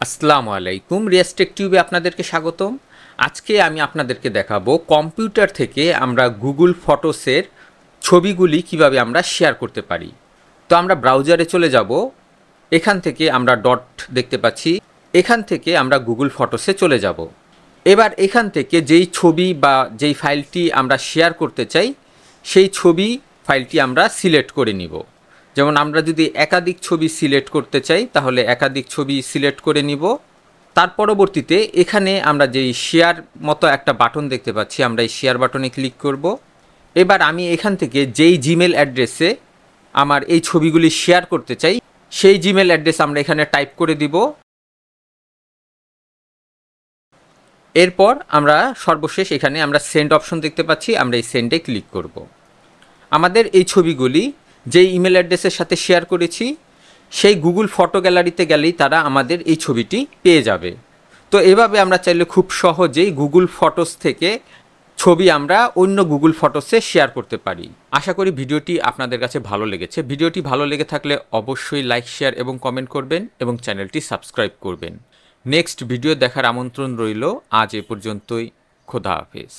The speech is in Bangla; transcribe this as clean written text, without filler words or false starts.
আসসালামু আলাইকুম, রিয়াস্টেক টিউবে আপনাদেরকে স্বাগতম। আজকে আমি আপনাদেরকে দেখাবো কম্পিউটার থেকে আমরা গুগল ফটোসের ছবিগুলি কিভাবে আমরা শেয়ার করতে পারি। তো আমরা ব্রাউজারে চলে যাব, এখান থেকে আমরা ডট দেখতে পাচ্ছি, এখান থেকে আমরা গুগল ফটোসে চলে যাব। এবার এখান থেকে যেই ছবি বা যেই ফাইলটি আমরা শেয়ার করতে চাই সেই ছবি ফাইলটি আমরা সিলেক্ট করে নিব। যেমন আমরা যদি একাধিক ছবি সিলেক্ট করতে চাই তাহলে একাধিক ছবি সিলেক্ট করে নিব। তার পরবর্তীতে এখানে আমরা যেই শেয়ার মতো একটা বাটন দেখতে পাচ্ছি, আমরা এই শেয়ার বাটনে ক্লিক করব। এবার আমি এখান থেকে যেই জিমেল অ্যাড্রেসে আমার এই ছবিগুলি শেয়ার করতে চাই সেই জিমেল অ্যাড্রেস আমরা এখানে টাইপ করে দিব। এরপর আমরা সর্বশেষ এখানে আমরা সেন্ড অপশন দেখতে পাচ্ছি, আমরা এই সেন্ডে ক্লিক করব। আমাদের এই ছবিগুলি যেই ইমেল অ্যাড্রেসের সাথে শেয়ার করেছি সেই গুগল ফটো গ্যালারিতে গেলেই তারা আমাদের এই ছবিটি পেয়ে যাবে। তো এভাবে আমরা চাইলে খুব সহজেই গুগল ফটোস থেকে ছবি আমরা অন্য গুগল ফটোসে শেয়ার করতে পারি। আশা করি ভিডিওটি আপনাদের কাছে ভালো লেগেছে। ভিডিওটি ভালো লেগে থাকলে অবশ্যই লাইক, শেয়ার এবং কমেন্ট করবেন এবং চ্যানেলটি সাবস্ক্রাইব করবেন। নেক্সট ভিডিও দেখার আমন্ত্রণ রইল। আজ এ পর্যন্তই। খোদা হাফেজ।